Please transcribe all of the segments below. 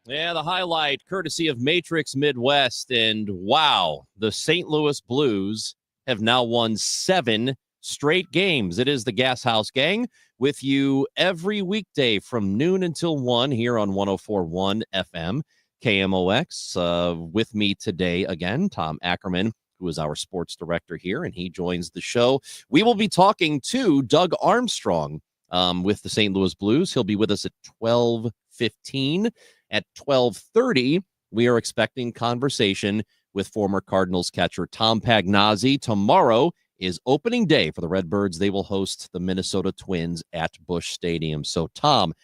Yeah, the highlight courtesy of Matrix Midwest. And wow, the St. Louis Blues have now won 7 straight games. It is the Gashouse Gang with you every weekday from noon until 1 here on 104.1 FM KMOX. With me today again, Tom Ackerman, who is our sports director here, and he joins the show. We will be talking to Doug Armstrong with the St. Louis Blues. He'll be with us at 12:15. At 12:30, we are expecting conversation with former Cardinals catcher Tom Pagnozzi. Tomorrow is opening day for the Redbirds. They will host the Minnesota Twins at Busch Stadium. So, Tom,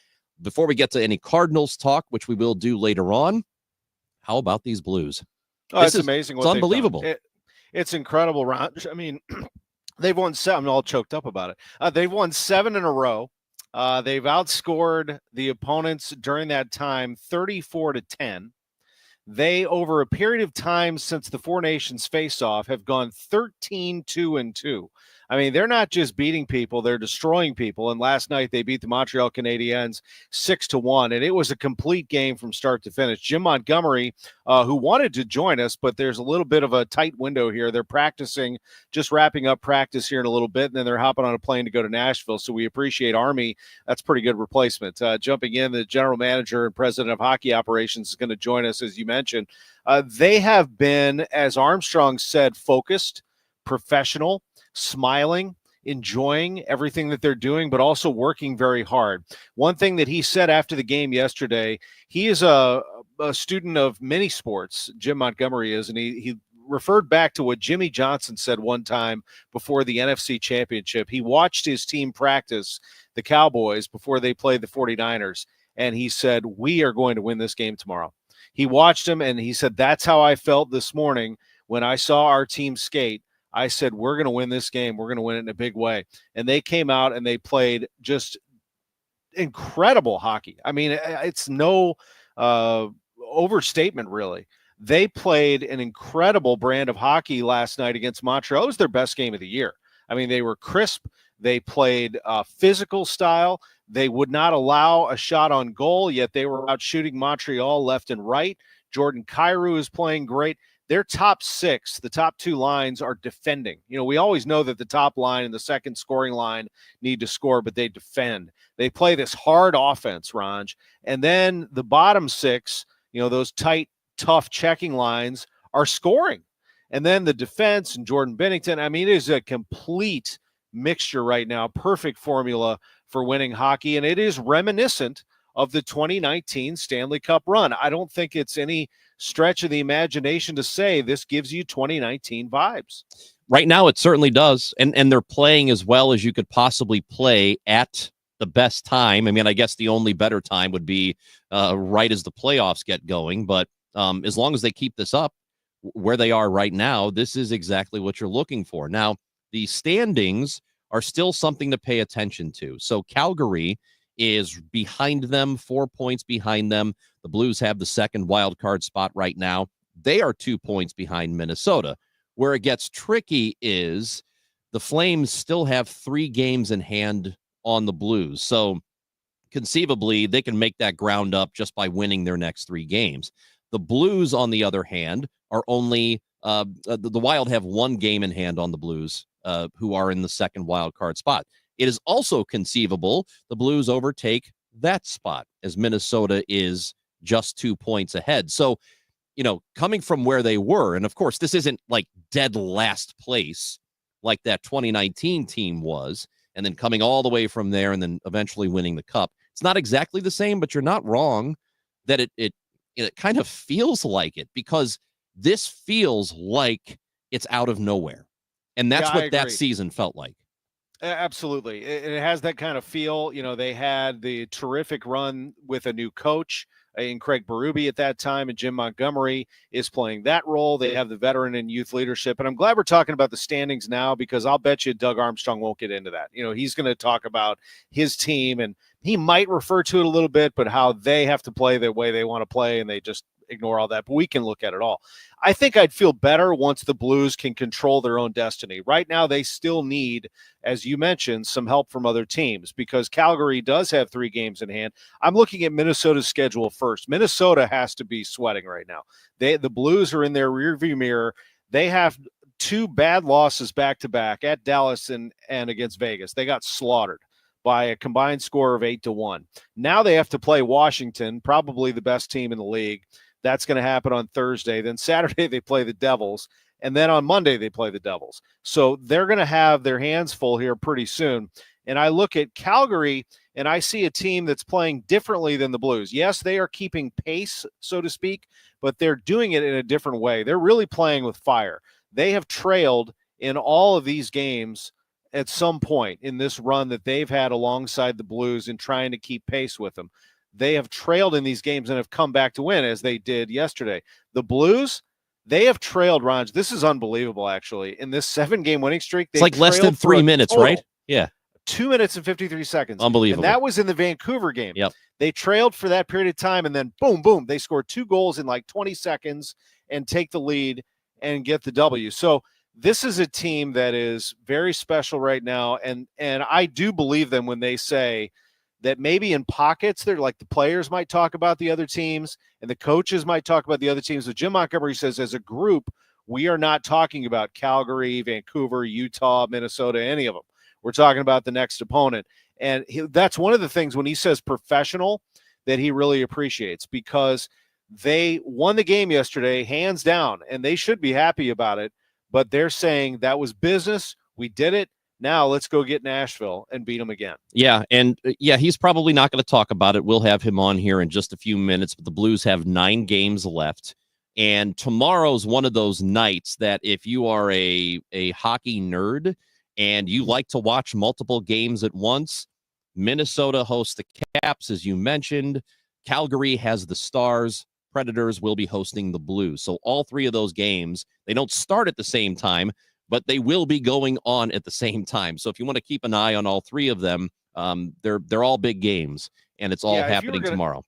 before we get to any Cardinals talk, which we will do later on, how about these Blues? It's amazing. It's unbelievable. It's incredible, Ron. I mean, they've won 7. I'm all choked up about it. They've won 7 in a row. They've outscored the opponents during that time 34-10. They, over a period of time since the Four Nations face-off, have gone 13-2-2. I mean, they're not just beating people, they're destroying people. And last night they beat the Montreal Canadiens 6-1, and it was a complete game from start to finish. Jim Montgomery, who wanted to join us, but there's a little bit of a tight window here. They're practicing, just wrapping up practice here in a little bit, and then they're hopping on a plane to go to Nashville. So we appreciate Army. That's pretty good replacement. Jumping in, the general manager and president of hockey operations is going to join us, as you mentioned. They have been, as Armstrong said, focused, professional, smiling, enjoying everything that they're doing, but also working very hard. One thing that he said after the game yesterday, he is a student of many sports, Jim Montgomery is, and he referred back to what Jimmy Johnson said one time before the NFC Championship. He watched his team practice, the Cowboys, before they played the 49ers, and he said, we are going to win this game tomorrow. He watched him, and he said, that's how I felt this morning when I saw our team skate. I said, we're going to win this game. We're going to win it in a big way. And they came out and they played just incredible hockey. I mean, it's no overstatement, really. They played an incredible brand of hockey last night against Montreal. It was their best game of the year. I mean, they were crisp. They played physical style. They would not allow a shot on goal, yet they were out shooting Montreal left and right. Jordan Kyrou is playing great. Their top 6, the top 2 lines are defending. You know, we always know that the top line and the second scoring line need to score, but they defend. They play this hard offense, Ranj. And then the bottom 6, you know, those tight, tough checking lines are scoring. And then the defense and Jordan Binnington, I mean, it is a complete mixture right now, perfect formula for winning hockey. And it is reminiscent of the 2019 Stanley Cup run. I don't think it's any stretch of the imagination to say this gives you 2019 vibes. Right now, it certainly does. And they're playing as well as you could possibly play at the best time. I mean, I guess the only better time would be right as the playoffs get going. But as long as they keep this up where they are right now, this is exactly what you're looking for. Now, the standings are still something to pay attention to. So Calgary is behind them, 4 points behind them. The Blues have the second wild card spot right now. They are 2 points behind Minnesota. Where it gets tricky is the Flames still have 3 games in hand on the Blues. So conceivably, they can make that ground up just by winning their next 3 games. The Blues, on the other hand, are only the Wild have 1 game in hand on the Blues, who are in the second wild card spot. It is also conceivable the Blues overtake that spot as Minnesota is just 2 points ahead. So, you know, coming from where they were, and of course, this isn't like dead last place like that 2019 team was, and then coming all the way from there and then eventually winning the cup. It's not exactly the same, but you're not wrong that it kind of feels like it, because this feels like it's out of nowhere. And that's what that season felt like. Absolutely. It has that kind of feel. You know, they had the terrific run with a new coach in Craig Berube at that time, and Jim Montgomery is playing that role. They have the veteran and youth leadership. And I'm glad we're talking about the standings now, because I'll bet you Doug Armstrong won't get into that. You know, he's going to talk about his team, and he might refer to it a little bit, but how they have to play the way they want to play, and they just ignore all that, but we can look at it all. I think I'd feel better once the Blues can control their own destiny. Right now, they still need, as you mentioned, some help from other teams because Calgary does have 3 games in hand. I'm looking at Minnesota's schedule first. Minnesota has to be sweating right now. The Blues are in their rearview mirror. They have 2 bad losses back-to-back at Dallas and against Vegas. They got slaughtered by a combined score of 8-1. Now they have to play Washington, probably the best team in the league. That's going to happen on Thursday. Then Saturday they play the Devils, and then on Monday they play the Devils. So they're going to have their hands full here pretty soon. And I look at Calgary, and I see a team that's playing differently than the Blues. Yes, they are keeping pace, so to speak, but they're doing it in a different way. They're really playing with fire. They have trailed in all of these games at some point in this run that they've had alongside the Blues in trying to keep pace with them. They have trailed in these games and have come back to win as they did yesterday. The Blues, they have trailed, Raj. This is unbelievable, actually. In this 7-game winning streak, it's like less than 3 minutes, right? Yeah. 2 minutes and 53 seconds. Unbelievable. And that was in the Vancouver game. Yep. They trailed for that period of time, and then boom, boom, they scored 2 goals in like 20 seconds and take the lead and get the W. So this is a team that is very special right now, and I do believe them when they say that maybe in pockets, they're like the players might talk about the other teams and the coaches might talk about the other teams. But Jim Montgomery says as a group, we are not talking about Calgary, Vancouver, Utah, Minnesota, any of them. We're talking about the next opponent. And that's one of the things when he says professional that he really appreciates because they won the game yesterday, hands down, and they should be happy about it. But they're saying that was business. We did it. Now let's go get Nashville and beat them again. Yeah, and he's probably not going to talk about it. We'll have him on here in just a few minutes, but the Blues have 9 games left. And tomorrow's one of those nights that if you are a hockey nerd and you like to watch multiple games at once, Minnesota hosts the Caps, as you mentioned. Calgary has the Stars. Predators will be hosting the Blues. So all 3 of those games, they don't start at the same time, but they will be going on at the same time. So if you want to keep an eye on all 3 of them, they're all big games, and it's all happening tomorrow.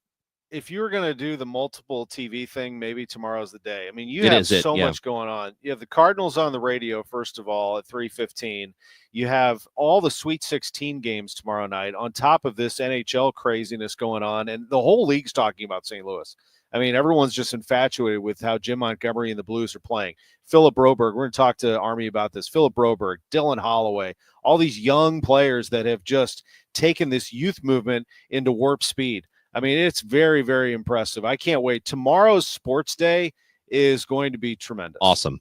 If you were going to do the multiple TV thing, maybe tomorrow's the day. I mean, you have so much going on. You have the Cardinals on the radio, first of all, at 3:15. You have all the Sweet 16 games tomorrow night on top of this NHL craziness going on, and the whole league's talking about St. Louis. I mean, everyone's just infatuated with how Jim Montgomery and the Blues are playing. Philip Broberg, we're going to talk to Army about this. Philip Broberg, Dylan Holloway, all these young players that have just taken this youth movement into warp speed. I mean, it's very, very impressive. I can't wait. Tomorrow's sports day is going to be tremendous. Awesome.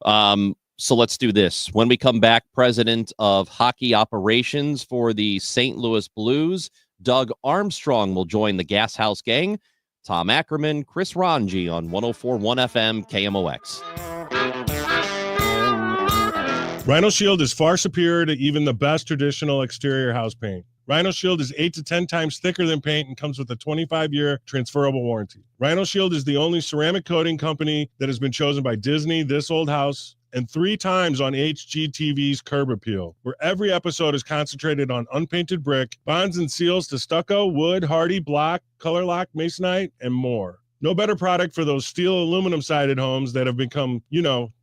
So let's do this. When we come back, president of hockey operations for the St. Louis Blues, Doug Armstrong, will join the Gashouse Gang. Tom Ackerman, Chris Ranji on 104.1 FM KMOX. Rhino Shield is far superior to even the best traditional exterior house paint. Rhino Shield is 8 to 10 times thicker than paint and comes with a 25-year transferable warranty. Rhino Shield is the only ceramic coating company that has been chosen by Disney, This Old House, and 3 times on HGTV's Curb Appeal, where every episode is concentrated on unpainted brick, bonds and seals to stucco, wood, hardy, block, color lock, masonite, and more. No better product for those steel aluminum-sided homes that have become,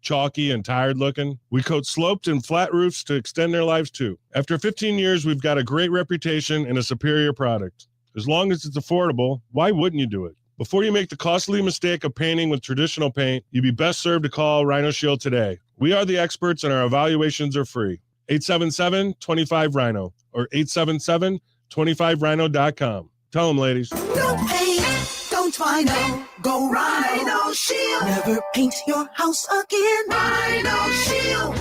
chalky and tired looking. We coat sloped and flat roofs to extend their lives too. After 15 years, we've got a great reputation and a superior product. As long as it's affordable, why wouldn't you do it? Before you make the costly mistake of painting with traditional paint, you'd be best served to call Rhino Shield today. We are the experts and our evaluations are free. 877-25-RHINO or 877-25rhino.com. Tell them, ladies. No pain, don't Rhino, go Rhino Shield. Never paint your house again. Rhino Shield.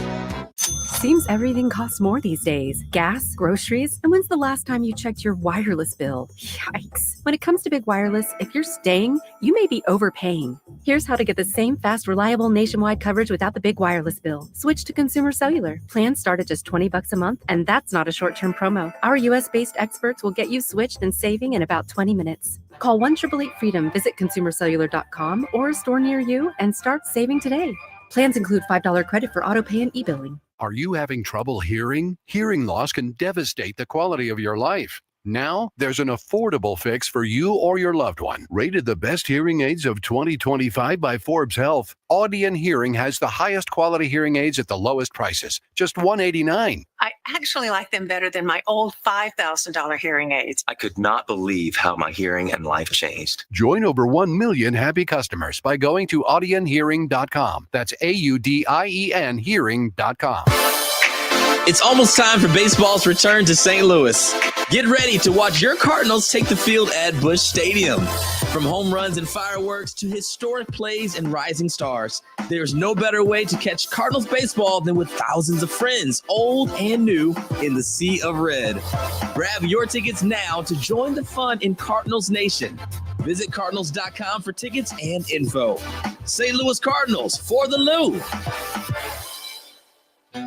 Seems everything costs more these days. Gas, groceries, and when's the last time you checked your wireless bill? Yikes. When it comes to big wireless, if you're staying, you may be overpaying. Here's how to get the same fast, reliable nationwide coverage without the big wireless bill. Switch to Consumer Cellular. Plans start at just $20 a month, and that's not a short-term promo. Our U.S.-based experts will get you switched and saving in about 20 minutes. Call 1-888-FREEDOM, visit consumercellular.com or a store near you, and start saving today. Plans include $5 credit for autopay and e-billing. Are you having trouble hearing? Hearing loss can devastate the quality of your life. Now, there's an affordable fix for you or your loved one. Rated the best hearing aids of 2025 by Forbes Health, Audion Hearing has the highest quality hearing aids at the lowest prices, just $189. I actually like them better than my old $5,000 hearing aids. I could not believe how my hearing and life changed. Join over 1 million happy customers by going to audionhearing.com. That's AUDIEN hearing.com. It's almost time for baseball's return to St. Louis. Get ready to watch your Cardinals take the field at Busch Stadium. From home runs and fireworks to historic plays and rising stars, there's no better way to catch Cardinals baseball than with thousands of friends, old and new, in the sea of red. Grab your tickets now to join the fun in Cardinals Nation. Visit Cardinals.com for tickets and info. St. Louis Cardinals for the Lou.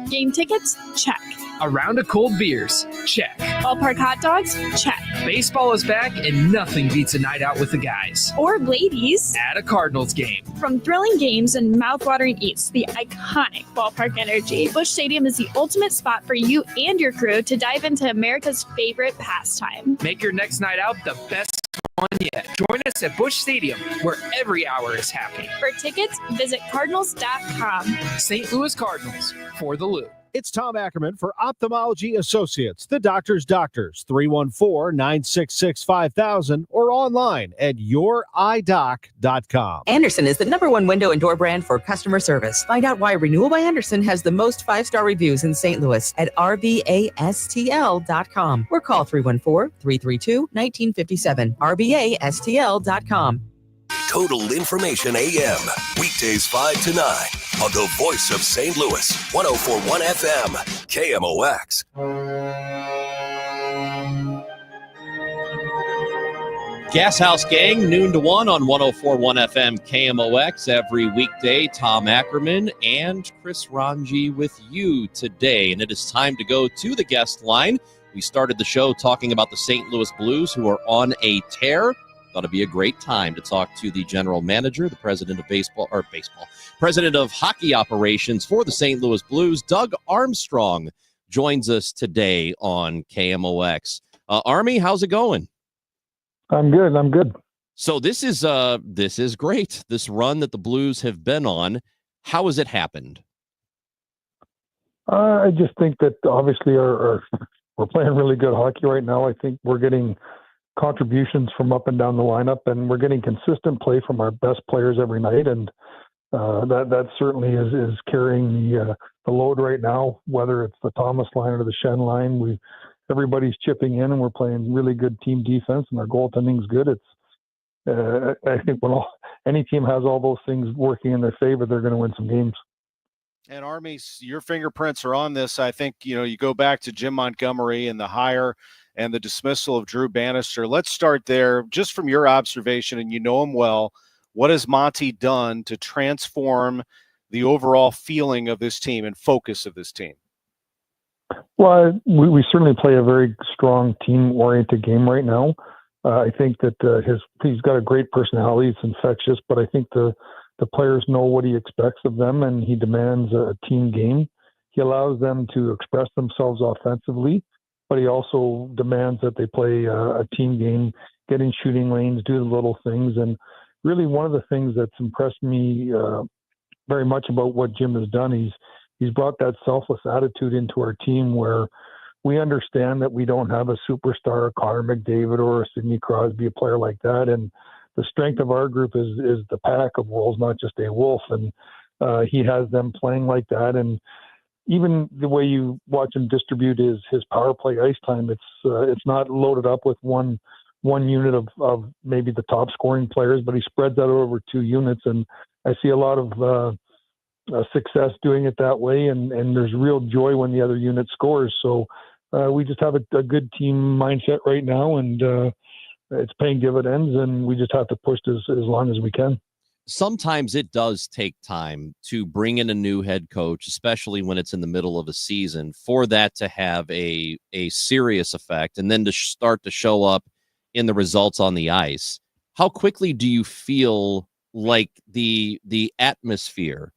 Game tickets? Check. A round of cold beers? Check. Ballpark hot dogs? Check. Baseball is back, and nothing beats a night out with the guys. Or ladies. At a Cardinals game. From thrilling games and mouth-watering eats to the iconic ballpark energy, Busch Stadium is the ultimate spot for you and your crew to dive into America's favorite pastime. Make your next night out the best one yet. Join us at Busch Stadium, where every hour is happy. For tickets, visit Cardinals.com. St. Louis Cardinals for the Lou. It's Tom Ackerman for Ophthalmology Associates, the doctor's doctors, 314-966-5000 or online at youridoc.com. Anderson is the #1 window and door brand for customer service. Find out why Renewal by Anderson has the most 5-star reviews in St. Louis at rbastl.com or call 314-332-1957, rbastl.com. Total Information AM, weekdays 5 to 9 on the voice of St. Louis, 104.1 FM, KMOX. Gashouse Gang, noon to 1 on 104.1 FM, KMOX, every weekday. Tom Ackerman and Chris Ranji with you today. And it is time to go to the guest line. We started the show talking about the St. Louis Blues, who are on a tear. Thought it'd be a great time to talk to the general manager, the president of president of hockey operations for the St. Louis Blues. Doug Armstrong joins us today on KMOX. Army, how's it going? I'm good. So this is great. This run that the Blues have been on. How has it happened? I just think that obviously we're playing really good hockey right now. I think we're getting contributions from up and down the lineup, and we're getting consistent play from our best players every night, and that certainly is carrying the load right now, whether it's the Thomas line or the Shen line. Everybody's chipping in, and we're playing really good team defense, and our goaltending's good. I think when any team has all those things working in their favor, they're going to win some games. And Army, your fingerprints are on this. I think, you go back to Jim Montgomery and the hire and the dismissal of Drew Bannister. Let's start there. Just from your observation, and you know him well, what has Monty done to transform the overall feeling of this team and focus of this team? Well, we certainly play a very strong team-oriented game right now. I think that he's got a great personality. It's infectious, but I think the players know what he expects of them, and he demands a team game. He allows them to express themselves offensively, but he also demands that they play a team game, get in shooting lanes, do the little things. And really one of the things that's impressed me very much about what Jim has done, he's brought that selfless attitude into our team where we understand that we don't have a superstar, Connor McDavid or a Sidney Crosby, a player like that. And the strength of our group is the pack of wolves, not just a wolf. And he has them playing like that. And even the way you watch him distribute his power play ice time, it's not loaded up with one unit of maybe the top scoring players, but he spreads that over 2 units. And I see a lot of success doing it that way. And there's real joy when the other unit scores. So we just have a good team mindset right now, and it's paying dividends, and we just have to push this as long as we can. Sometimes it does take time to bring in a new head coach, especially when it's in the middle of a season, for that to have a serious effect and then to start to show up in the results on the ice. How quickly do you feel like the atmosphere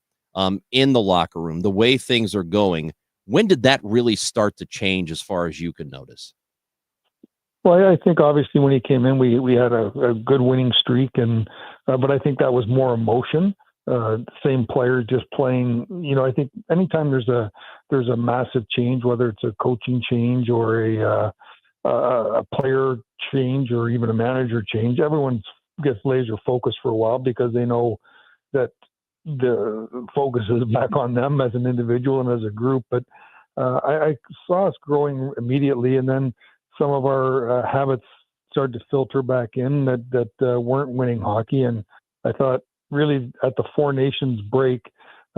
in the locker room, the way things are going, when did that really start to change as far as you could notice? Well, I think obviously when he came in, we had a good winning streak, and but I think that was more emotion. Same player just playing. I think anytime there's a massive change, whether it's a coaching change or a player change or even a manager change, everyone gets laser focused for a while because they know that the focus is back on them as an individual and as a group. But I saw us growing immediately, and then some of our habits started to filter back in that weren't winning hockey. And I thought really at the Four Nations break,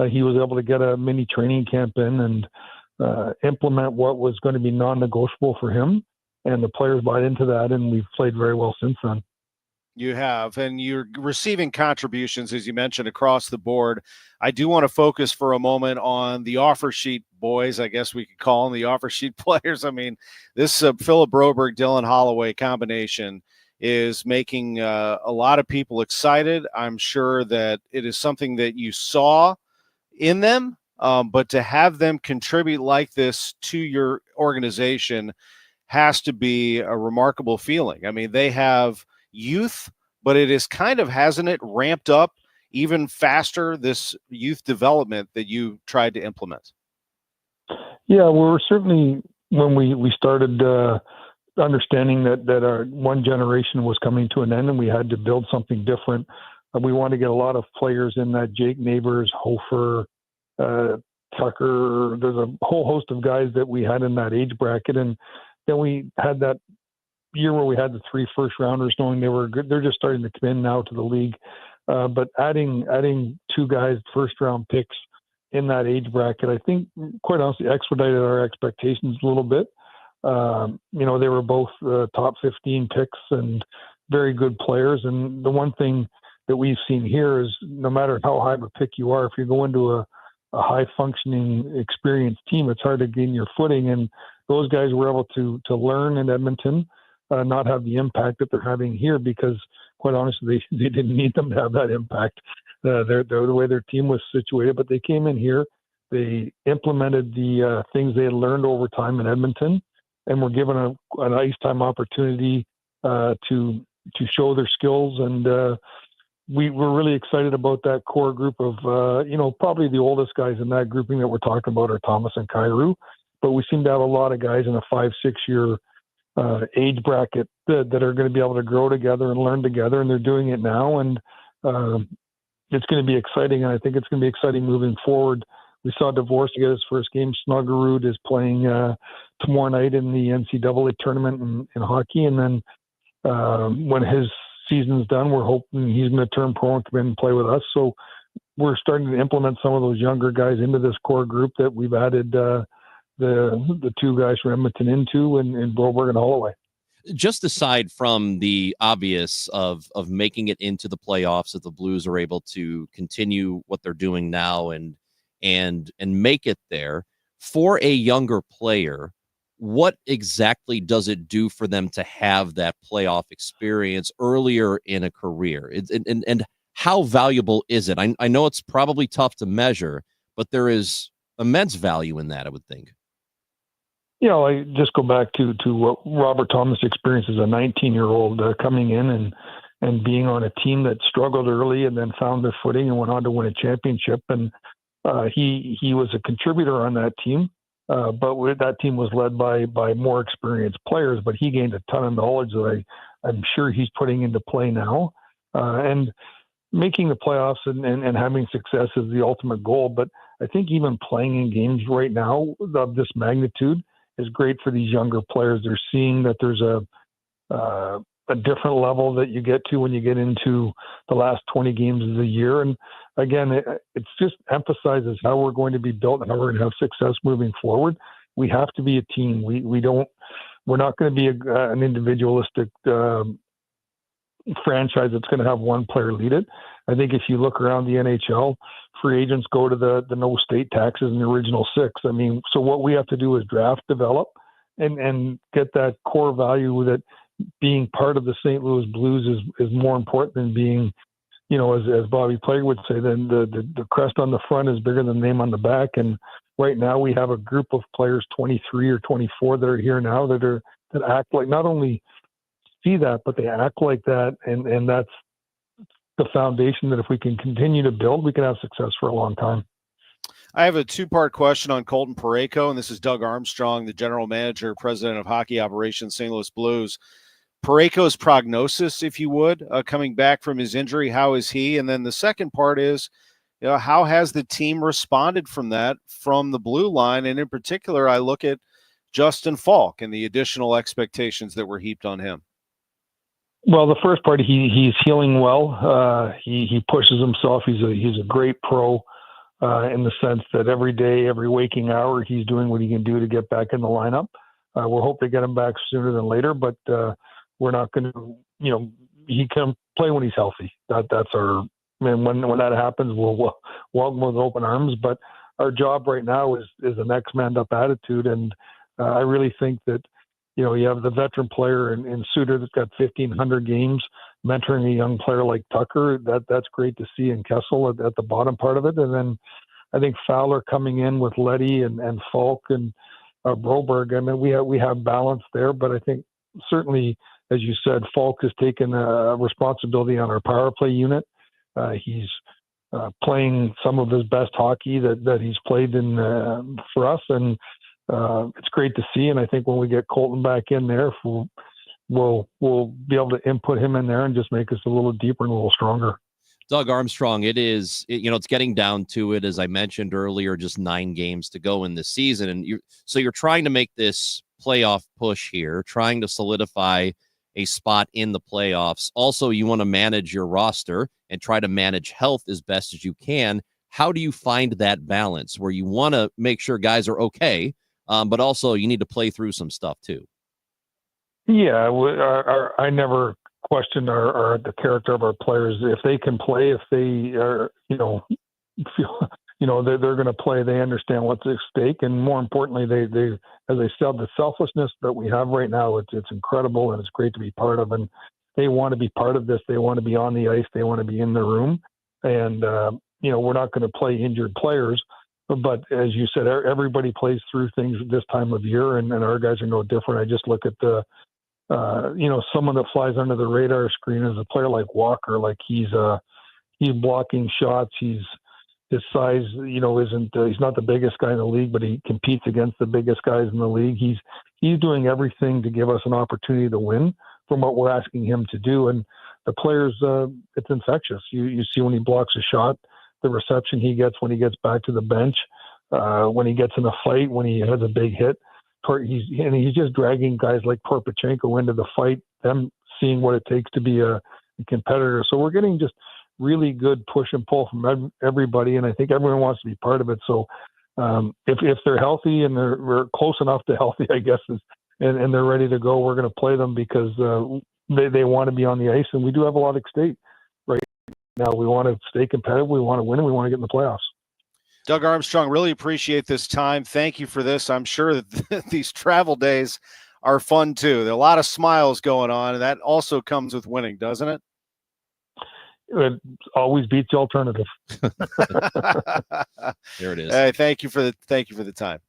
he was able to get a mini training camp in and implement what was going to be non-negotiable for him. And the players bought into that, and we've played very well since then. You have, and you're receiving contributions, as you mentioned, across the board. I do want to focus for a moment on the offer sheet boys, I guess we could call them the offer sheet players. I mean, this Philip Broberg, Dylan Holloway combination is making a lot of people excited. I'm sure that it is something that you saw in them, but to have them contribute like this to your organization has to be a remarkable feeling. I mean, they have youth, but it is kind of, hasn't it ramped up even faster, this youth development that you tried to implement? Yeah, we're certainly, when we started understanding that our one generation was coming to an end and we had to build something different, we wanted to get a lot of players in that. Jake Neighbors, Hofer, Tucker, there's a whole host of guys that we had in that age bracket. And then we had that year where we had the 3 first-rounders, knowing they were good. They're just starting to come in now to the league. But adding 2 guys, first-round picks in that age bracket, I think, quite honestly, expedited our expectations a little bit. They were both top 15 picks and very good players. And the one thing that we've seen here is no matter how high of a pick you are, if you go into a high-functioning, experienced team, it's hard to gain your footing. And those guys were able to learn in Edmonton, not have the impact that they're having here, because quite honestly, they didn't need them to have that impact. The way their team was situated, but they came in here, they implemented the things they had learned over time in Edmonton, and were given an ice time opportunity to show their skills. And we were really excited about that core group of, probably the oldest guys in that grouping that we're talking about are Thomas and Kyrou, but we seem to have a lot of guys in a 5-6 year age bracket that are going to be able to grow together and learn together, and they're doing it now. And it's going to be exciting, and I think it's going to be exciting moving forward. We saw Divorce get his first game. Snuggerud is playing tomorrow night in the NCAA tournament in hockey, and then when his season's done, we're hoping he's going to turn pro and come in and play with us. So we're starting to implement some of those younger guys into this core group that we've added the 2 guys from Edmonton into, and Broberg and Holloway. Just aside from the obvious of making it into the playoffs, if the Blues are able to continue what they're doing now and make it there, for a younger player, what exactly does it do for them to have that playoff experience earlier in a career? And how valuable is it? I know it's probably tough to measure, but there is immense value in that, I would think. I just go back to what Robert Thomas experienced as a 19-year-old coming in and being on a team that struggled early and then found their footing and went on to win a championship. And he was a contributor on that team, but that team was led by more experienced players, but he gained a ton of knowledge that I'm sure he's putting into play now. And making the playoffs and having success is the ultimate goal. But I think even playing in games right now of this magnitude is great for these younger players. They're seeing that there's a different level that you get to when you get into the last 20 games of the year. And again, it just emphasizes how we're going to be built and how we're going to have success moving forward. We have to be a team. We're not going to be an individualistic franchise that's going to have one player lead it. I think if you look around the NHL, free agents go to the no state taxes in the original 6. I mean, so what we have to do is draft, develop, and get that core value that being part of the St. Louis Blues is more important than being, as Bobby Plager would say, then the crest on the front is bigger than the name on the back. And right now we have a group of players, 23 or 24, that are here now that that act like, not only see that, but they act like that. And that's the foundation that if we can continue to build, we can have success for a long time. I have a two-part question on Colton Parayko, and this is Doug Armstrong, the general manager, president of hockey operations, St. Louis Blues. Parayko's prognosis, if you would, coming back from his injury, how is he? And then the second part is, how has the team responded from that, from the blue line? And in particular, I look at Justin Falk and the additional expectations that were heaped on him. Well, the first part, he's healing well. He pushes himself. He's a great pro in the sense that every day, every waking hour, he's doing what he can do to get back in the lineup. We'll hope to get him back sooner than later, but we're not going to, he can play when he's healthy. That's our, and when that happens, we'll welcome with open arms. But our job right now is a next man up attitude. And I really think that, you have the veteran player in Suter that's got 1,500 games, mentoring a young player like Tucker. That's great to see in Kessel at the bottom part of it. And then I think Fowler coming in with Leddy and Falk and Broberg. I mean, we have balance there, but I think certainly, as you said, Falk has taken a responsibility on our power play unit. He's playing some of his best hockey that he's played in for us, and it's great to see. And I think when we get Colton back in there, we'll be able to input him in there and just make us a little deeper and a little stronger. Doug Armstrong, it's getting down to it, as I mentioned earlier, just 9 games to go in the season. And you're trying to make this playoff push here, trying to solidify a spot in the playoffs. Also, you want to manage your roster and try to manage health as best as you can. How do you find that balance where you want to make sure guys are okay, but also you need to play through some stuff too? Yeah, I never question the character of our players. If they can play, if they are, they're going to play. They understand what's at stake, and more importantly, they as I said, the selflessness that we have right now, it's incredible, and it's great to be part of. And they want to be part of this. They want to be on the ice. They want to be in the room. And we're not going to play injured players. But as you said, everybody plays through things at this time of year, and our guys are no different. I just look at the someone that flies under the radar screen is a player like Walker. Like he's blocking shots. His size, isn't he's not the biggest guy in the league, but he competes against the biggest guys in the league. He's doing everything to give us an opportunity to win from what we're asking him to do. And the players, it's infectious. You see when he blocks a shot, the reception he gets when he gets back to the bench, when he gets in a fight, when he has a big hit. He's just dragging guys like Porpachenko into the fight, them seeing what it takes to be a competitor. So we're getting just really good push and pull from everybody, and I think everyone wants to be part of it. So if they're healthy and we're close enough to healthy, I guess, and they're ready to go, we're going to play them because they want to be on the ice, and we do have a lot at stake right now. We want to stay competitive, we want to win, and we want to get in the playoffs. Doug Armstrong, really appreciate this time. Thank you for this. I'm sure that these travel days are fun too. There are a lot of smiles going on, and that also comes with winning, doesn't it? It always beats the alternative. There it is. Hey, thank you for the time.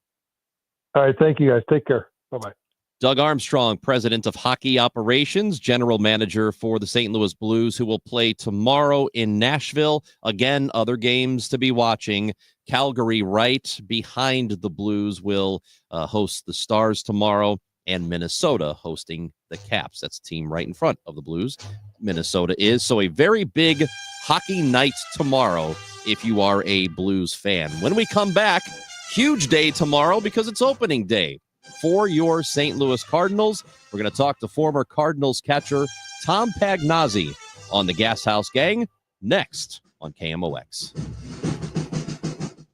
All right, thank you guys. Take care. Bye-bye. Doug Armstrong, president of hockey operations, general manager for the St. Louis Blues, who will play tomorrow in Nashville. Again, other games to be watching. Calgary, right behind the Blues, will host the Stars tomorrow, and Minnesota hosting the Caps. That's the team right in front of the Blues. Minnesota is. So a very big hockey night tomorrow if you are a Blues fan. When we come back, huge day tomorrow because it's opening day for your St. Louis Cardinals. We're going to talk to former Cardinals catcher Tom Pagnozzi on the Gashouse Gang next on KMOX.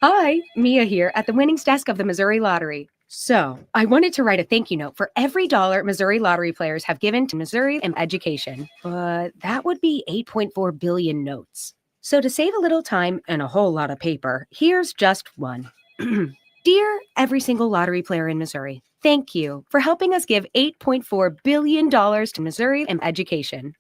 Hi, Mia here at the winnings desk of the Missouri Lottery. So, I wanted to write a thank you note for every dollar Missouri Lottery players have given to Missouri and education, but that would be 8.4 billion notes. So to save a little time and a whole lot of paper, here's just one. Dear every single lottery player in Missouri, thank you for helping us give $8.4 billion to Missouri and education.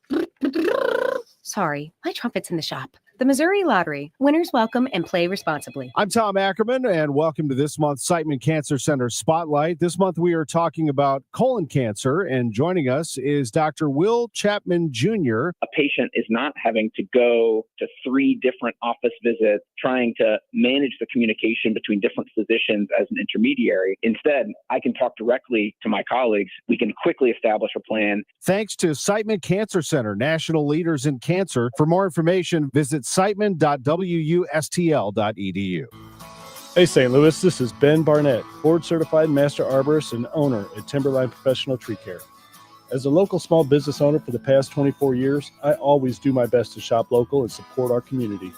Sorry, my trumpet's in the shop. The Missouri Lottery. Winners welcome and play responsibly. I'm Tom Ackerman, and welcome to this month's Siteman Cancer Center Spotlight. This month we are talking about colon cancer, and joining us is Dr. Will Chapman Jr. A patient is not having to go to 3 different office visits trying to manage the communication between different physicians as an intermediary. Instead, I can talk directly to my colleagues. We can quickly establish a plan. Thanks to Siteman Cancer Center, national leaders in cancer. For more information, visit siteman.wustl.edu. Hey St. Louis, this is Ben Barnett, board certified master arborist and owner at Timberline Professional Tree Care. As a local small business owner for the past 24 years, I always do my best to shop local and support our community.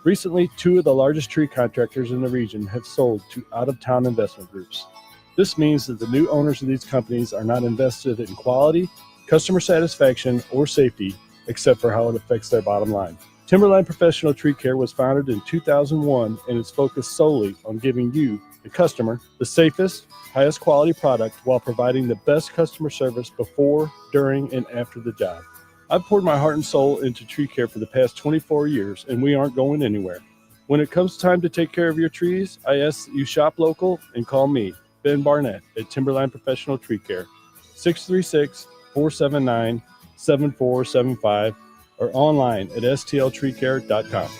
Recently, 2 of the largest tree contractors in the region have sold to out-of-town investment groups. This means that the new owners of these companies are not invested in quality, customer satisfaction, or safety, except for how it affects their bottom line. Timberline Professional Tree Care was founded in 2001 and is focused solely on giving you, the customer, the safest, highest quality product while providing the best customer service before, during, and after the job. I've poured my heart and soul into tree care for the past 24 years, and we aren't going anywhere. When it comes time to take care of your trees, I ask that you shop local and call me, Ben Barnett, at Timberline Professional Tree Care, 636-479-7475, or online at stltreecare.com.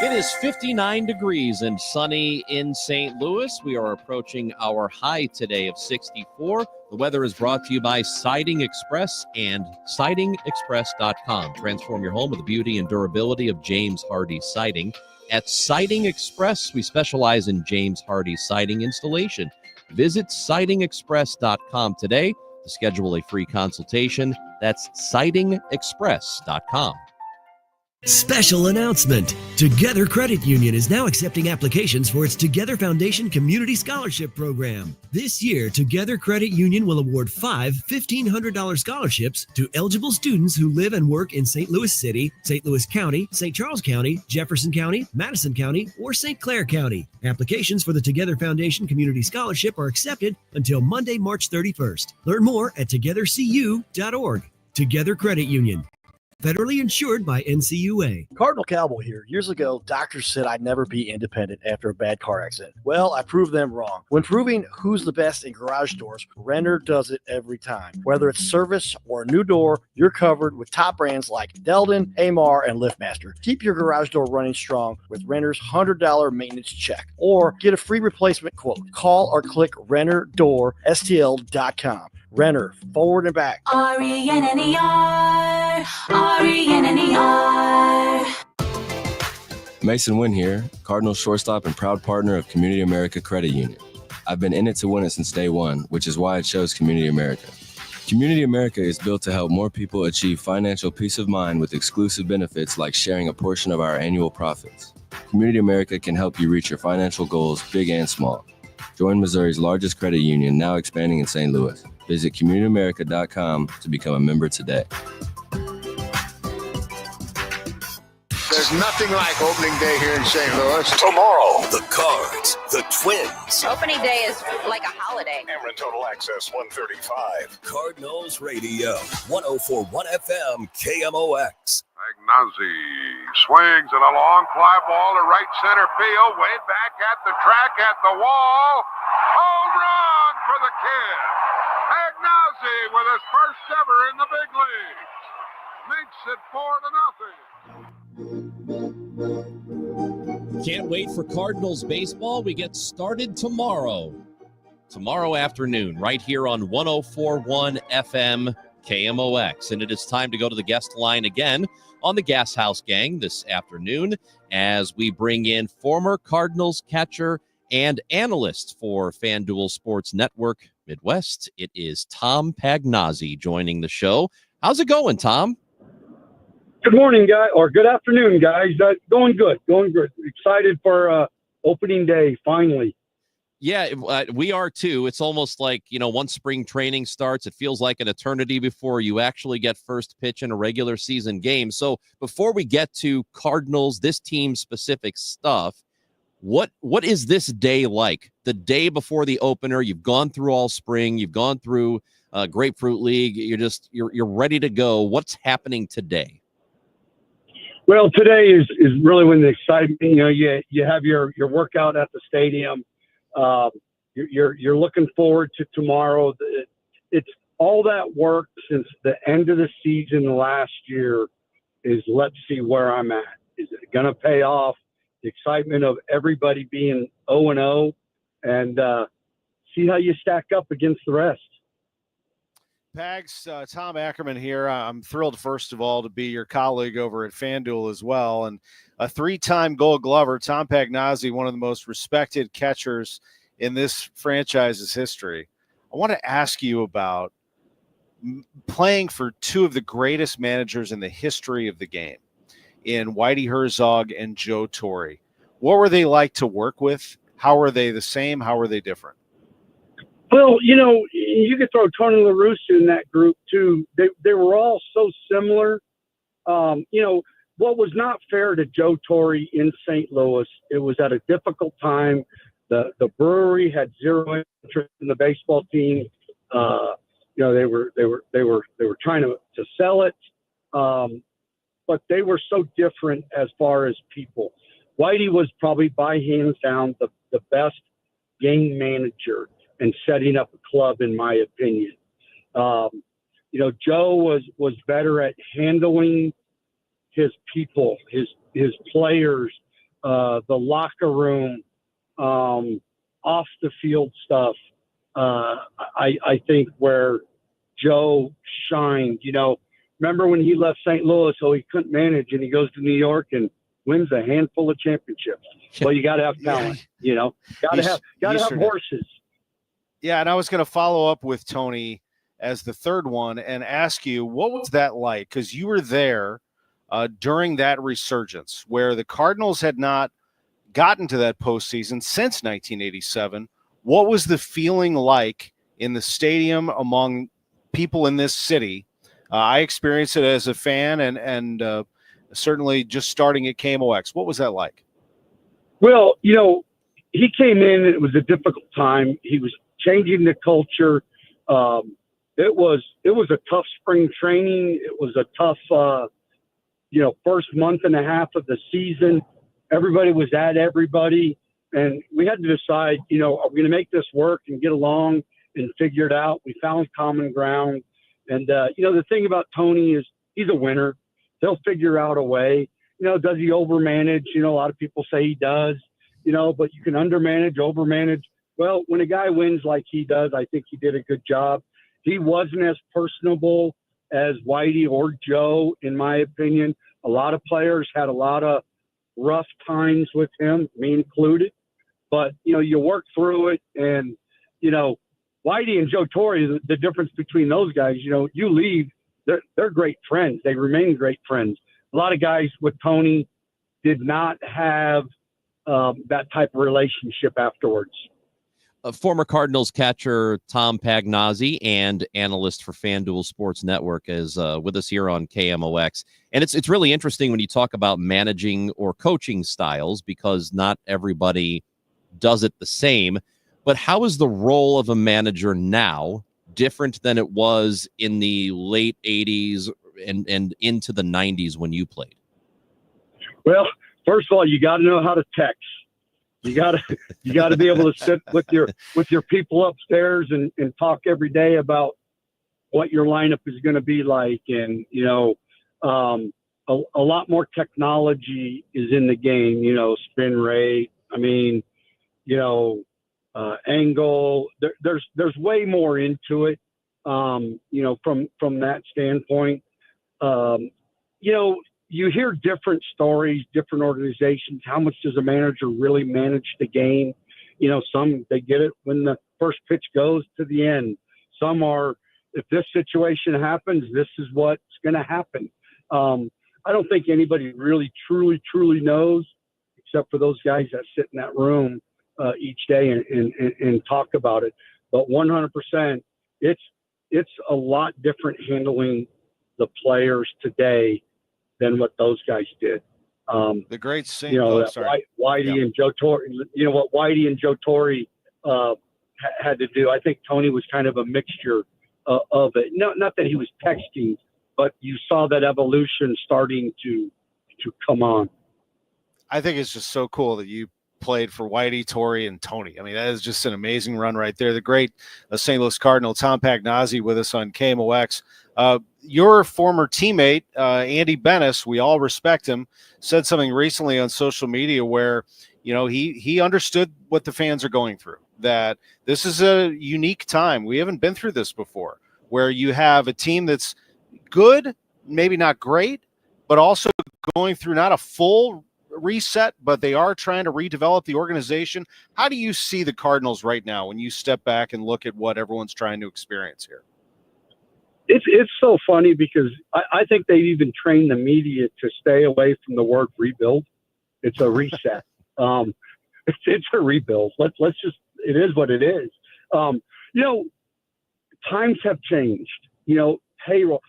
It is 59 degrees and sunny in St. Louis. We are approaching our high today of 64. The weather is brought to you by Siding Express and sidingexpress.com. Transform your home with the beauty and durability of James Hardie siding. At Siding Express, we specialize in James Hardie siding installation. Visit sidingexpress.com today to schedule a free consultation. That's sidingexpress.com. Special announcement. Together Credit Union is now accepting applications for its Together Foundation Community Scholarship Program. This year, Together Credit Union will award 5 $1,500 scholarships to eligible students who live and work in St. Louis City, St. Louis County, St. Charles County, Jefferson County, Madison County, or St. Clair County. Applications for the Together Foundation Community Scholarship are accepted until Monday, March 31st. Learn more at togethercu.org. Together Credit Union. Federally insured by NCUA. Cardinal Cowboy here. Years ago, doctors said I'd never be independent after a bad car accident. Well, I proved them wrong. When proving who's the best in garage doors, Renner does it every time. Whether it's service or a new door, you're covered with top brands like Delden, Amar, and LiftMaster. Keep your garage door running strong with Renner's $100 maintenance check. Or get a free replacement quote. Call or click RennerDoorSTL.com. Renner, forward and back. RENNER, RENNER. Mason Wynn here, Cardinals shortstop and proud partner of Community America Credit Union. I've been in it to win it since day one, which is why I chose Community America. Community America is built to help more people achieve financial peace of mind with exclusive benefits like sharing a portion of our annual profits. Community America can help you reach your financial goals, big and small. Join Missouri's largest credit union, now expanding in St. Louis. Visit communityamerica.com to become a member today. There's nothing like opening day here in St. Louis. Tomorrow, the Cards, the Twins. Opening day is like a holiday. Cameron Total Access 135. Cardinals Radio, 104.1 FM, KMOX. Magnazi swings and a long fly ball to right center field, way back at the track, at the wall. Home run for the kid. Magnazi with his first ever in the big leagues. Makes it 4-0. Can't wait for Cardinals baseball. We get started tomorrow afternoon, right here on 104.1 FM KMOX. And it is time to go to the guest line again on the Gashouse Gang this afternoon as we bring in former Cardinals catcher and analyst for FanDuel Sports Network Midwest. It is Tom Pagnazzi joining the show. How's it going, Tom? Good morning, guys, or good afternoon, guys. Going good. Excited for opening day, finally. Yeah, we are too. It's almost like, once spring training starts, it feels like an eternity before you actually get first pitch in a regular season game. So before we get to Cardinals, this team-specific stuff, what is this day like? The day before the opener, you've gone through all spring, you've gone through Grapefruit League. You're ready to go. What's happening today? Well, today is really when the excitement. You have your workout at the stadium. You're looking forward to tomorrow. It's all that work since the end of the season last year. Is let's see where I'm at. Is it going to pay off? The excitement of everybody being 0-0, and see how you stack up against the rest. Pags, Tom Ackerman here. I'm thrilled, first of all, to be your colleague over at FanDuel as well. And a 3-time Gold Glover, Tom Pagnozzi, one of the most respected catchers in this franchise's history. I want to ask you about playing for two of the greatest managers in the history of the game, in Whitey Herzog and Joe Torre. What were they like to work with? How were they the same? How were they different? Well, you could throw Tony La Russa in that group too. They were all so similar. What was not fair to Joe Torre in St. Louis, it was at a difficult time. The brewery had zero interest in the baseball team. They were trying to sell it, but they were so different as far as people. Whitey was probably by hands down the best game manager and setting up a club, in my opinion. Joe was better at handling his people, his players, the locker room, off the field stuff. I think where Joe shined, remember when he left St. Louis, so he couldn't manage, and he goes to New York and wins a handful of championships. Well, you got to have talent, got to have horses. Yeah, and I was going to follow up with Tony as the third one and ask you, what was that like? Because you were there during that resurgence where the Cardinals had not gotten to that postseason since 1987. What was the feeling like in the stadium among people in this city? I experienced it as a fan and certainly just starting at KMOX. What was that like? Well, he came in, it was a difficult time. He was changing the culture. It was a tough spring training. It was a tough, first month and a half of the season. Everybody was at everybody. And we had to decide, are we going to make this work and get along and figure it out? We found common ground. And, the thing about Tony is he's a winner. He'll figure out a way. Does he overmanage? A lot of people say he does, but you can undermanage, overmanage. Well, when a guy wins like he does, I think he did a good job. He wasn't as personable as Whitey or Joe, in my opinion. A lot of players had a lot of rough times with him, me included. But, you work through it. And, Whitey and Joe Torre, the difference between those guys, you leave, they're great friends. They remain great friends. A lot of guys with Tony did not have that type of relationship afterwards. Former Cardinals catcher Tom Pagnozzi and analyst for FanDuel Sports Network is with us here on KMOX. And it's really interesting when you talk about managing or coaching styles, because not everybody does it the same. But how is the role of a manager now different than it was in the late 80s and into the 90s when you played? Well, first of all, you got to know how to text. You got to be able to sit with your people upstairs and talk every day about what your lineup is going to be like. And, a lot more technology is in the game, spin rate. Angle. There's way more into it, from that standpoint. You hear different stories, different organizations. How much does a manager really manage the game? Some, they get it when the first pitch goes to the end. Some are, if this situation happens, this is what's going to happen. I don't think anybody really, truly knows, except for those guys that sit in that room each day and talk about it. But 100%, it's a lot different handling the players today than what those guys did. The great singer, Whitey and Joe Torre. What Whitey and Joe Torre had to do. I think Tony was kind of a mixture of it. Not that he was texting, but you saw that evolution starting to come on. I think it's just so cool that you played for Whitey, Torrey, and Tony. I mean, that is just an amazing run right there. The great St. Louis Cardinal Tom Pagnozzi with us on KMOX. Your former teammate, Andy Bennis, we all respect him, said something recently on social media where, you know, he understood what the fans are going through, that this is a unique time. We haven't been through this before, where you have a team that's good, maybe not great, but also going through not a full reset, but they are trying to redevelop the organization. How do you see the Cardinals right now when you step back and look at what everyone's trying to experience here? It's so funny because I think they've even trained the media to stay away from the word rebuild. It's a reset. It's a rebuild. Let's just, it is what it is. You know, times have changed. You know, payroll.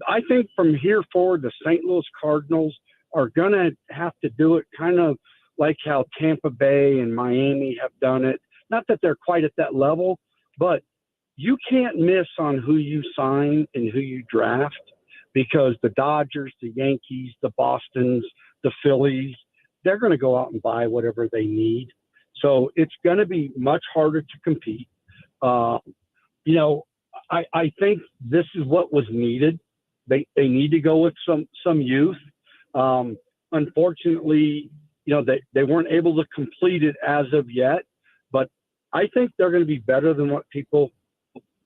I think from here forward, the St. Louis Cardinals are going to have to do it kind of like how Tampa Bay and Miami have done it. Not that they're quite at that level, but you can't miss on who you sign and who you draft, because the Dodgers, the Yankees, the Bostons, the Phillies, they're going to go out and buy whatever they need. So it's going to be much harder to compete. You know, I think this is what was needed. They need to go with some youth. Unfortunately, you know, they weren't able to complete it as of yet, but I think they're going to be better than what people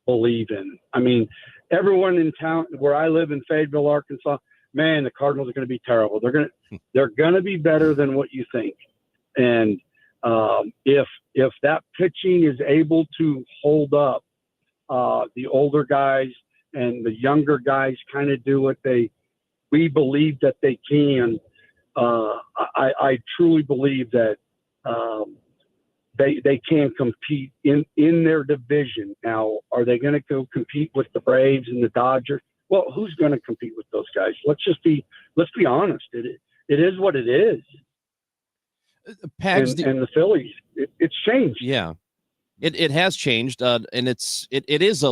believe in. I mean, everyone in town where I live in Fayetteville, Arkansas, man, the Cardinals are going to be terrible. They're going to be better than what you think. And if that pitching is able to hold up, the older guys and the younger guys kind of do what we believe that they can. I truly believe that they can compete in their division. Now, are they going to go compete with the Braves and the Dodgers? Well, who's going to compete with those guys? Let's be honest. It is what it is. Pags, and the Phillies, it's changed. Yeah. It has changed, and it is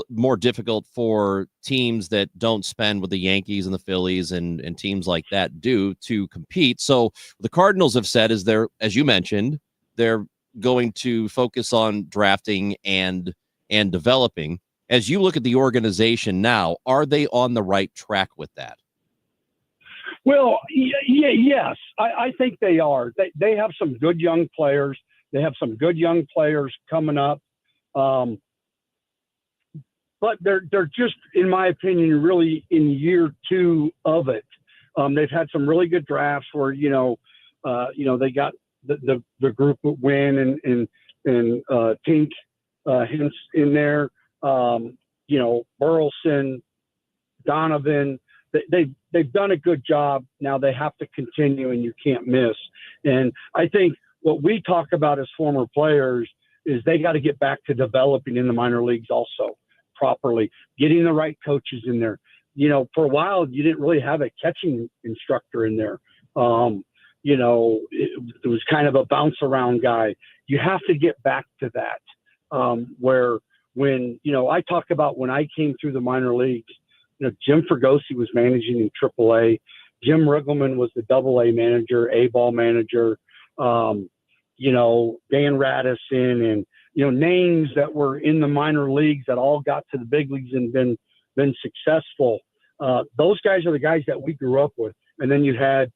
more difficult for teams that don't spend what the Yankees and the Phillies and teams like that do to compete. So the Cardinals have said is as you mentioned, they're going to focus on drafting and developing. As you look at the organization now, are they on the right track with that? Well, yes, I think they are. They have some good young players. They have some good young players coming up. But they're just, in my opinion, really in year two of it. They've had some really good drafts where, they got the group with Wynn and Tink Hintz in there, Burleson, Donovan. They've done a good job. Now they have to continue, and you can't miss. And I think what we talk about as former players is they got to get back to developing in the minor leagues also properly, getting the right coaches in there. You know, for a while, you didn't really have a catching instructor in there. It was kind of a bounce around guy. You have to get back to that, where when, I talk about when I came through the minor leagues, Jim Fregosi was managing in AAA. Jim Riggleman was the AA manager, A-ball manager. Dan Radisson and, names that were in the minor leagues that all got to the big leagues and been successful. Those guys are the guys that we grew up with. And then you had,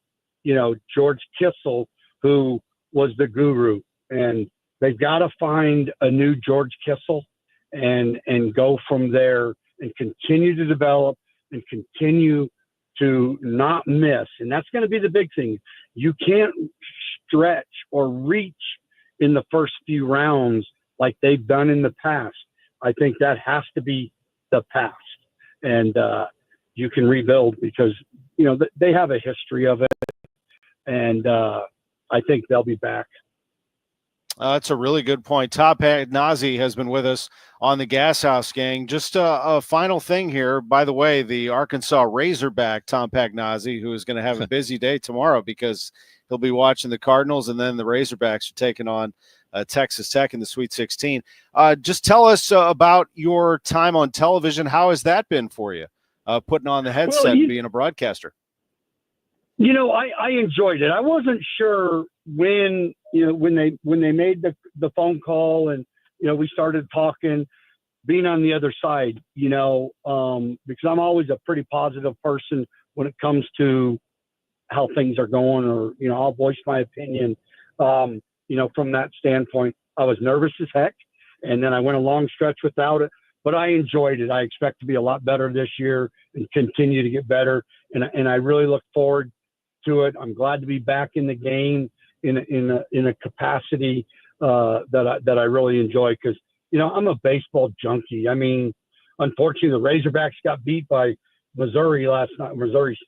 George Kissel, who was the guru, and they've got to find a new George Kissel and go from there and continue to develop and continue to not miss. And that's going to be the big thing. You can't stretch or reach in the first few rounds like they've done in the past. I think that has to be the past. And you can rebuild because, they have a history of it. And I think they'll be back. That's a really good point. Tom Pagnazi has been with us on the Gashouse Gang. Just a final thing here. By the way, the Arkansas Razorback, Tom Pagnazi, who is going to have a busy day tomorrow because he'll be watching the Cardinals, and then the Razorbacks are taking on Texas Tech in the Sweet 16. Just tell us about your time on television. How has that been for you, putting on the headset and being a broadcaster? I enjoyed it. I wasn't sure when they made the phone call and, we started talking, being on the other side, because I'm always a pretty positive person when it comes to how things are going, or, I'll voice my opinion. From that standpoint, I was nervous as heck. And then I went a long stretch without it, but I enjoyed it. I expect to be a lot better this year and continue to get better. And I really look forward to it. I'm glad to be back in the game in a capacity that I really enjoy, because I'm a baseball junkie. I mean, unfortunately, the Razorbacks got beat by Missouri last night. Missouri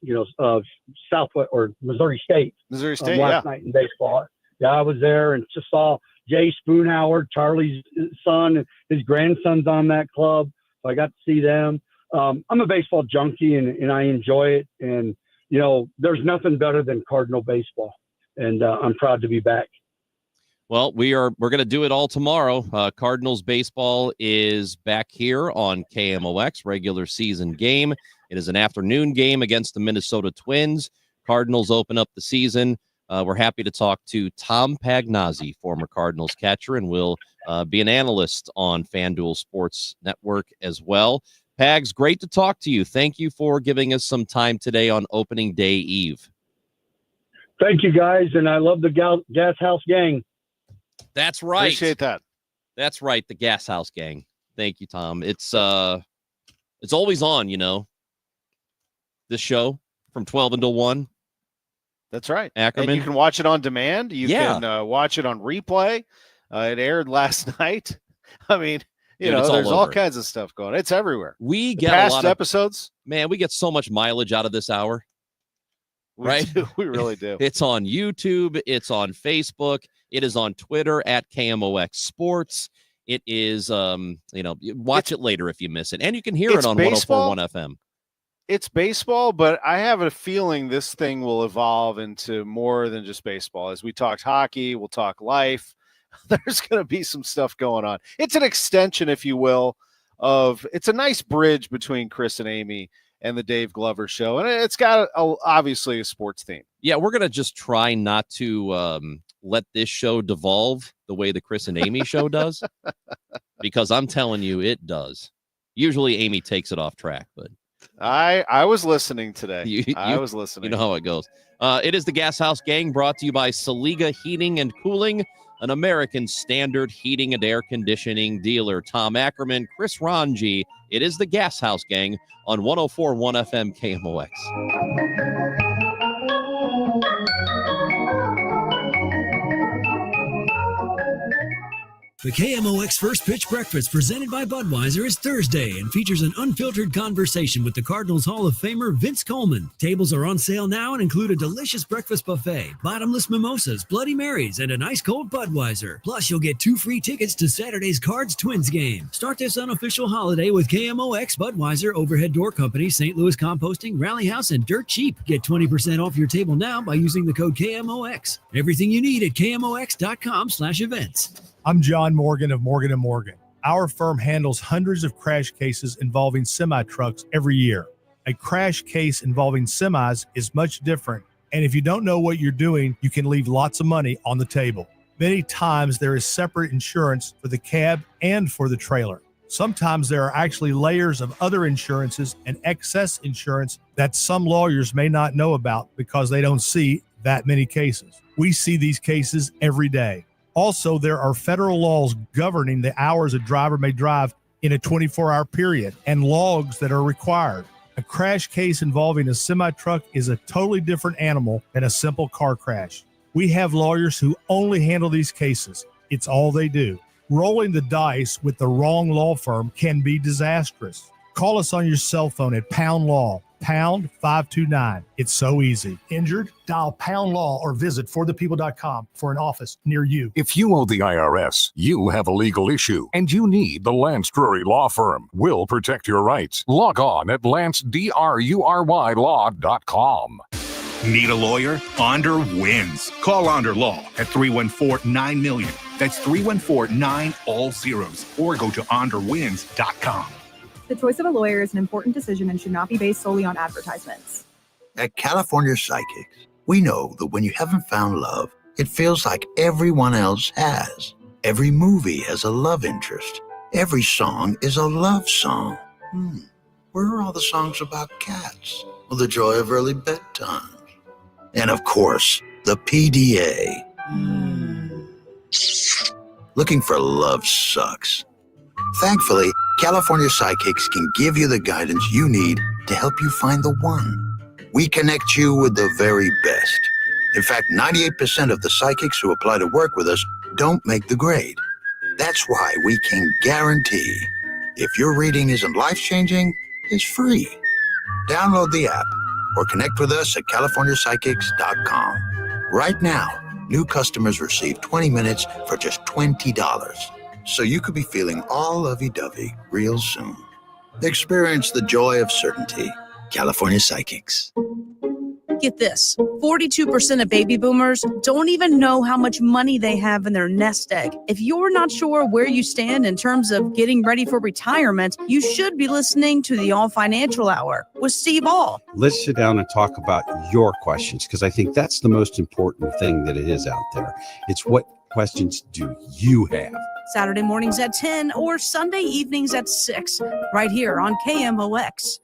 State. Last night in baseball. Yeah, I was there and just saw Jay Spoonhour, Charlie's son, his grandson's on that club, so I got to see them. I'm a baseball junkie and I enjoy it. And there's nothing better than Cardinal baseball, and I'm proud to be back. Well, we're going to do it all tomorrow. Cardinals baseball is back here on KMOX, regular season game. It is an afternoon game against the Minnesota Twins. Cardinals open up the season. We're happy to talk to Tom Pagnazi, former Cardinals catcher, and will be an analyst on FanDuel Sports Network as well. Pags, great to talk to you. Thank you for giving us some time today on opening day eve. Thank you, guys, and I love the Gashouse Gang. That's right. Appreciate that. That's right, the Gashouse Gang. Thank you, Tom. It's always on, this show from 12 until 1. That's right. Ackerman. And you can watch it on demand. You can watch it on replay. It aired last night. I mean, there's all kinds of stuff going on. It's everywhere. We get past a lot of episodes. Man, we get so much mileage out of this hour. Right? We really do. It's on YouTube. It's on Facebook. It is on Twitter at KMOX Sports. It is, watch it later if you miss it. And you can hear it on 104.1 FM. It's baseball, but I have a feeling this thing will evolve into more than just baseball. As we talked hockey, we'll talk life. There's going to be some stuff going on. It's an extension, if you will, it's a nice bridge between Chris and Amy and the Dave Glover Show. And it's got obviously a sports theme. Yeah, we're going to just try not to let this show devolve the way the Chris and Amy show does, because I'm telling you, it does. Usually Amy takes it off track, but I was listening today. I was listening. You know how it goes. It is the Gashouse Gang, brought to you by Saliga Heating and Cooling, an American Standard heating and air conditioning dealer. Tom Ackerman, Chris Ranji. It is the Gashouse Gang on 104.1 FM KMOX. The KMOX First Pitch Breakfast presented by Budweiser is Thursday and features an unfiltered conversation with the Cardinals Hall of Famer Vince Coleman. Tables are on sale now and include a delicious breakfast buffet, bottomless mimosas, Bloody Marys, and an ice-cold Budweiser. Plus, you'll get 2 free tickets to Saturday's Cards-Twins game. Start this unofficial holiday with KMOX, Budweiser, Overhead Door Company, St. Louis Composting, Rally House, and Dirt Cheap. Get 20% off your table now by using the code KMOX. Everything you need at KMOX.com/events. I'm John Morgan of Morgan & Morgan. Our firm handles hundreds of crash cases involving semi-trucks every year. A crash case involving semis is much different, and if you don't know what you're doing, you can leave lots of money on the table. Many times there is separate insurance for the cab and for the trailer. Sometimes there are actually layers of other insurances and excess insurance that some lawyers may not know about because they don't see that many cases. We see these cases every day. Also, there are federal laws governing the hours a driver may drive in a 24-hour period and logs that are required. A crash case involving a semi-truck is a totally different animal than a simple car crash. We have lawyers who only handle these cases. It's all they do. Rolling the dice with the wrong law firm can be disastrous. Call us on your cell phone at Pound Law. pound 529. It's so easy. Injured? Dial pound law or visit forthepeople.com for an office near you. If you owe the IRS, you have a legal issue, and you need the Lance Drury Law Firm. We'll protect your rights. Log on at lancedrurylaw.com. Need a lawyer? Onder wins. Call Onder Law at 314-9-MILLION. That's 314-9 all zeros. Or go to onderwins.com. The choice of a lawyer is an important decision and should not be based solely on advertisements. At California Psychics, we know that when you haven't found love, it feels like everyone else has. Every movie has a love interest. Every song is a love song. Where are all the songs about cats? Well, the joy of early bedtime. And of course, the PDA. Looking for love sucks. Thankfully, California Psychics can give you the guidance you need to help you find the one. We connect you with the very best. In fact, 98% of the psychics who apply to work with us don't make the grade. That's why we can guarantee if your reading isn't life-changing, it's free. Download the app or connect with us at CaliforniaPsychics.com. Right now, new customers receive 20 minutes for just $20. So you could be feeling all lovey-dovey real soon. Experience the joy of certainty. California Psychics. Get this, 42% of baby boomers don't even know how much money they have in their nest egg. If you're not sure where you stand in terms of getting ready for retirement, you should be listening to the All Financial Hour with Steve All. Let's sit down and talk about your questions, because I think that's the most important thing that it is out there. It's what questions do you have? Saturday mornings at 10 or Sunday evenings at 6, right here on KMOX.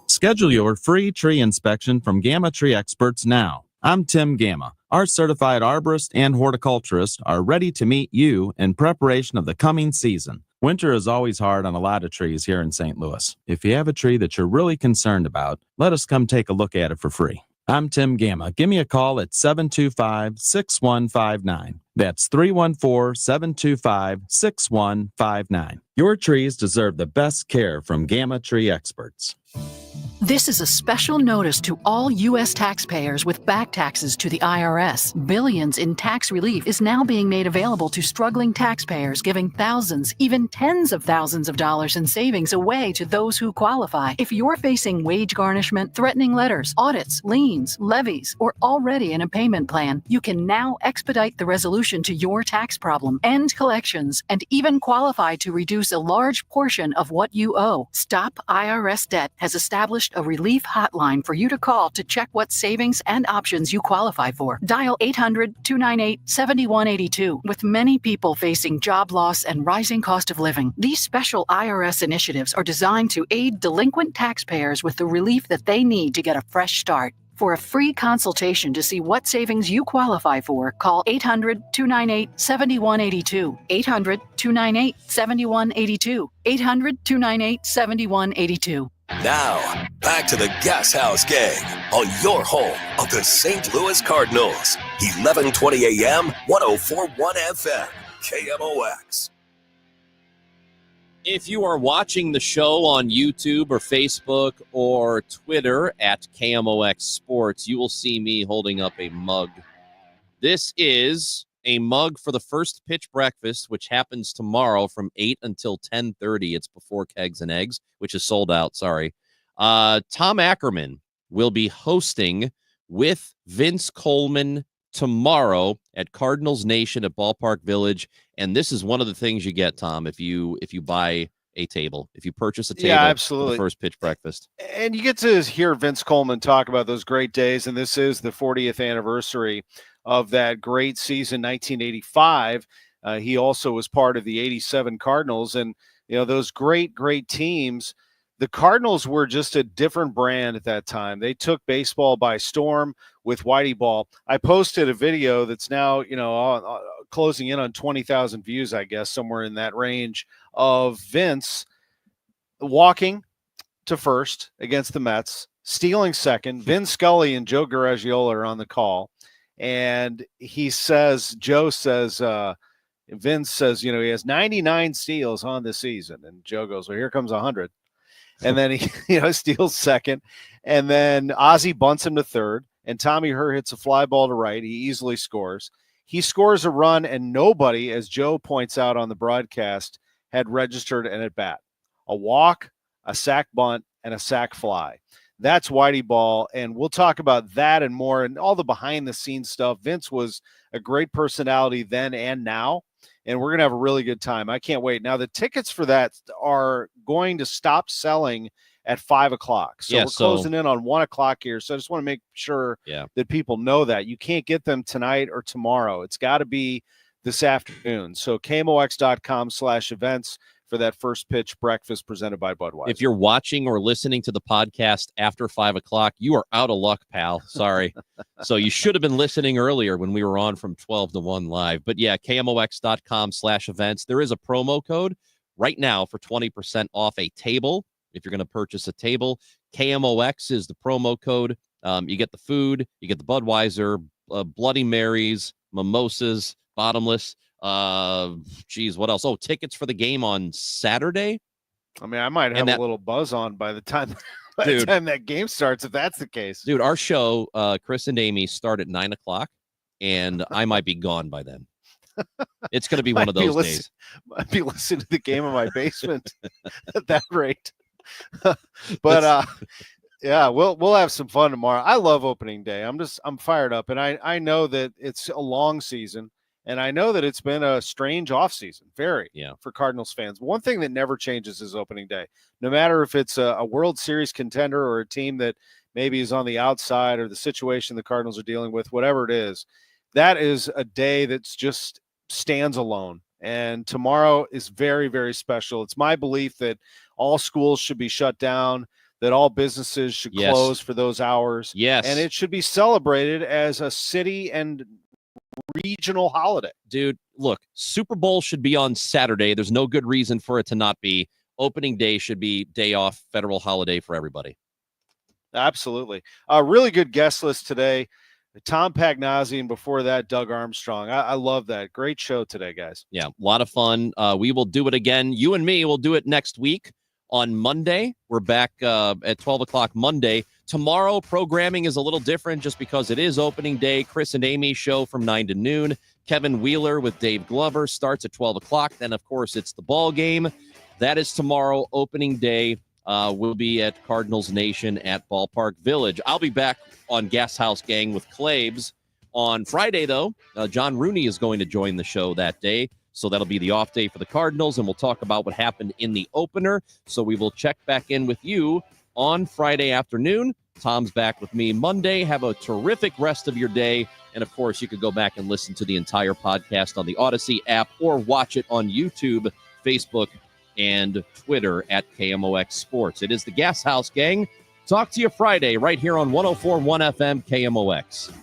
Schedule your free tree inspection from Gamma Tree Experts now. I'm Tim Gamma. Our certified arborist and horticulturist are ready to meet you in preparation of the coming season. Winter is always hard on a lot of trees here in St. Louis. If you have a tree that you're really concerned about, let us come take a look at it for free. I'm Tim Gamma. Give me a call at 725-6159. That's 314-725-6159. Your trees deserve the best care from Gamma Tree Experts. This is a special notice to all U.S. taxpayers with back taxes to the IRS. Billions in tax relief is now being made available to struggling taxpayers, giving thousands, even tens of thousands of dollars in savings away to those who qualify. If you're facing wage garnishment, threatening letters, audits, liens, levies, or already in a payment plan, you can now expedite the resolution to your tax problem, end collections, and even qualify to reduce a large portion of what you owe. Stop IRS Debt has established a relief hotline for you to call to check what savings and options you qualify for. Dial 800-298-7182. With many people facing job loss and rising cost of living, these special IRS initiatives are designed to aid delinquent taxpayers with the relief that they need to get a fresh start. For a free consultation to see what savings you qualify for, call 800-298-7182. 800-298-7182. 800-298-7182. Now, back to the Gashouse Gang on your home of the St. Louis Cardinals. 1120 AM, 1041 FM, KMOX. If you are watching the show on YouTube or Facebook or Twitter at KMOX Sports, you will see me holding up a mug. This is a mug for the First Pitch Breakfast, which happens tomorrow from 8 until 10:30. It's before Kegs and Eggs, which is sold out, sorry. Tom Ackerman will be hosting with Vince Coleman tomorrow at Cardinals Nation at Ballpark Village. And this is one of the things you get, Tom, if you buy a table, if you purchase a table. Yeah, absolutely. For the First Pitch Breakfast. And you get to hear Vince Coleman talk about those great days. And this is the 40th anniversary of that great season, 1985. He also was part of the 87 Cardinals. And, you know, those great teams. The Cardinals were just a different brand at that time. They took baseball by storm with Whitey Ball. I posted a video that's now, closing in on 20,000 views, I guess, somewhere in that range, of Vince walking to first against the Mets, stealing second. Vin Scully and Joe Garagiola are on the call. And Vince says, he has 99 steals on the season. And Joe goes, well, here comes 100. and then he steals second, and then Ozzie bunts him to third, and Tommy Herr hits a fly ball to right. He easily scores. He scores a run, and nobody, as Joe points out on the broadcast, had registered an at-bat. A walk, a sac bunt, and a sac fly. That's Whitey Ball, and we'll talk about that and more and all the behind-the-scenes stuff. Vince was a great personality then and now, and we're going to have a really good time. I can't wait. Now, the tickets for that are going to stop selling at 5 o'clock. So we're closing in on 1 o'clock here. So I just want to make sure that people know that. You can't get them tonight or tomorrow. It's got to be this afternoon. So KMOX.com/events for that first pitch breakfast presented by Budweiser. If you're watching or listening to the podcast after 5 o'clock, you are out of luck, pal. Sorry. So you should have been listening earlier when we were on from 12 to 1 live. But yeah, KMOX.com/events. There is a promo code right now for 20% off a table. If you're going to purchase a table, KMOX is the promo code. You get the food, you get the Budweiser, Bloody Marys, mimosas, bottomless. What else? Oh, tickets for the game on Saturday. I mean, I might have a little buzz on by the time the time that game starts, if that's the case. Dude, our show, Chris and Amy, start at 9 o'clock, and I might be gone by then. It's going to be one of those days. I'd be listening to the game in my basement at that rate. But yeah, we'll have some fun tomorrow. I love opening day. I'm fired up, and I know that it's a long season. And I know that it's been a strange offseason, for Cardinals fans. One thing that never changes is opening day. No matter if it's a World Series contender or a team that maybe is on the outside or the situation the Cardinals are dealing with, whatever it is, that is a day that's just stands alone. And tomorrow is very, very special. It's my belief that all schools should be shut down, that all businesses should close for those hours. Yes. And it should be celebrated as a city and regional holiday. Dude, look, Super Bowl should be on Saturday. There's no good reason for it to not be. Opening day should be day off, federal holiday for everybody. Absolutely. A really good guest list today. Tom Pagnazzi, and before that, Doug Armstrong. I love that. Great show today, guys. Yeah, a lot of fun. We will do it again. You and me will do it next week on Monday. We're back at 12 o'clock Monday. Tomorrow, programming is a little different just because it is opening day. Chris and Amy show from 9 to noon. Kevin Wheeler with Dave Glover starts at 12 o'clock. Then, of course, it's the ball game. That is tomorrow, opening day. We'll be at Cardinals Nation at Ballpark Village. I'll be back on Gashouse Gang with Claves on Friday, though. John Rooney is going to join the show that day. So that'll be the off day for the Cardinals, and we'll talk about what happened in the opener. So we will check back in with you on Friday afternoon. Tom's back with me Monday. Have a terrific rest of your day. And, of course, you could go back and listen to the entire podcast on the Odyssey app or watch it on YouTube, Facebook, and Twitter at KMOX Sports. It is the Gashouse Gang. Talk to you Friday right here on 104.1 FM KMOX.